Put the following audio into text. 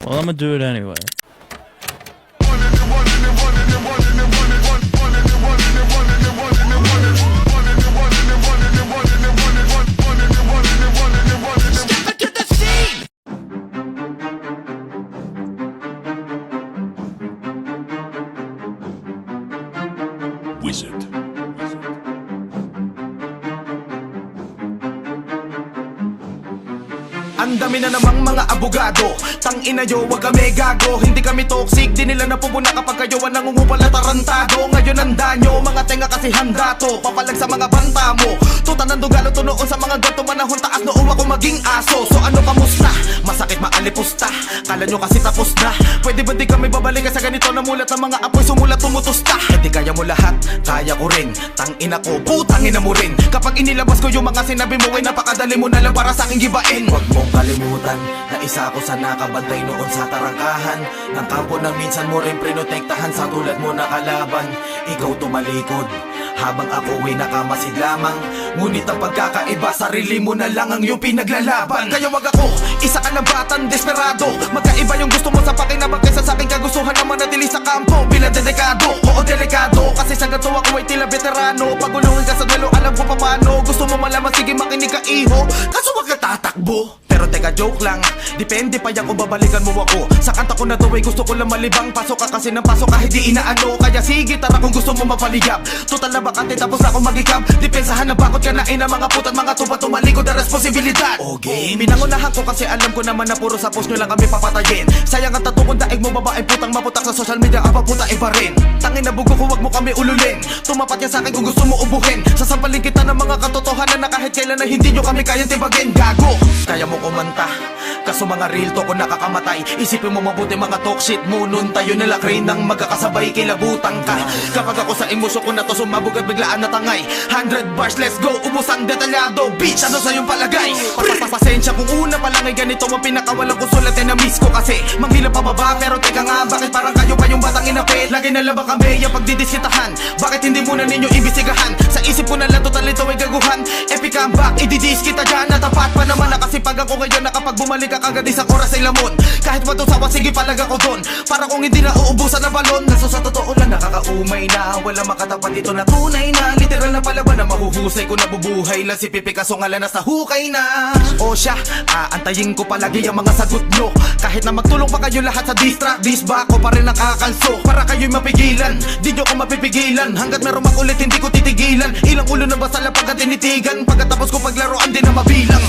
Well, I'm gonna do it anyway. Wizard. Ang dami na namang mga abogado. Tangina yo, wag kami gago. Hindi kami toxic, di nila napupuna kapag kayo ang nangungupal na tarantado. Ngayon ang danyo, mga tenga kasi handa to. Papalag sa mga banta mo. Tuta ng dugalo to noon sa mga ganto manahon. Taas noong ako maging aso. So ano kamusta? Masakit maalipusta. Kala nyo kasi tapos na. Pwede ba di kami babalik sa ganito na mulat ng mga apoy sumulat tumutusta? Hindi kaya mo lahat, kaya ko rin. Tangina ko, putangina mo rin. Kapag inilabas ko yung mga sinabi mo ay napakadali mo na lang para sa aking gibain. Wag mong kalimutan na isa ako sa nakabantay noon sa tarangkahan ng kampo na minsan mo rin prinotektahan sa tulad mo na kalaban. Ikaw tumalikod habang ako ay nakamasid lamang. Ngunit ang pagkakaiba, sarili mo na lang ang iyong pinaglalaban. Kaya wag ako, isa ka na batang desperado. Magkaiba yung gusto mo sa pakinabang kaysa sa aking kagustuhan na manatili sa kampo bilang dedikado. Oo, delikado, kasi sa ganito ako ay tila veterano. Pagulungin ka sa duelo, alam ko paano. Gusto mo malaman, sige makinig ka iho. Kaso wag ka tatakbo. Pero teka, joke lang, depende pa yan kung babalikan mo ako. Sa kanta ko na to ay gusto ko lang malibang. Pasok ka kasi ng pasok kahit di inaano. Kaya sige tara kung gusto mo mapaligap. Total na bakante tapos ako magikap. Depensahan na bakot ka na ng mga putat, mga tuba tumalikod na responsibilidad. Okay, minangunahan ko kasi alam ko naman na puro sa post nyo lang kami papatayin. Sayang ang tato kung daig mo babae putang maputak sa social media. Aba puta iba rin. Tangin na bugo ko wag mo kami ululin. Tumapat yan sa akin kung gusto mo ubuhin. Sasampalin kita ng mga katotohanan na kahit kailan na hindi nyo kami kayang tibagin. Gago, kaya mo kumanta, kaso mga real to ko nakakamatay. Isipin mo mabuti mga talk shit mo. Nun tayo nilakray nang magkakasabay, kilabutan ka. Kapag ako sa emosyon ko na to sumabog at biglaan na tangay. 100 bars, let's go, ubos ang detalyado. Bitch, ano sa iyong palagay? Pasensya kung una pa lang ay ganito ang pinakawalang kusulat ay na-miss ko kasi manghila pababa. Pero teka nga, bakit parang kayo pa yung batang inapit? Lagi na lang ba kami yung pagdidiskitahan? Bakit hindi muna ninyo ibisigahan? Sa isip ko na lang total ito ay gaguhan. Epic comeback, ididis kita dyan. Natapat pa naman nakasipagan ko ngayon na kapag bumalik ka kagad sa oras ay lamon. Kahit matusawa, sige palag ako doon. Para kung hindi na uubusan na balon. Naso sa totoo lang nakakaumay na. Wala makatapat dito na tunay na. Literal na palaban na mahuhusay ko na bubuhay lang si Pipi kaso ngala na sa hukay na. O siya, aantayin ko palagi ang mga sagot nyo. Kahit na magtulong pa kayo lahat sa distract, dis ba ako pa rin nakakalso? Para kayo'y mapigilan, di nyo ko mapipigilan. Hanggat meron makulit hindi ko titigilan. Ilang ulo na ba sa lapag at tinitigan? Pagkatapos ko paglaruan din na mabilang.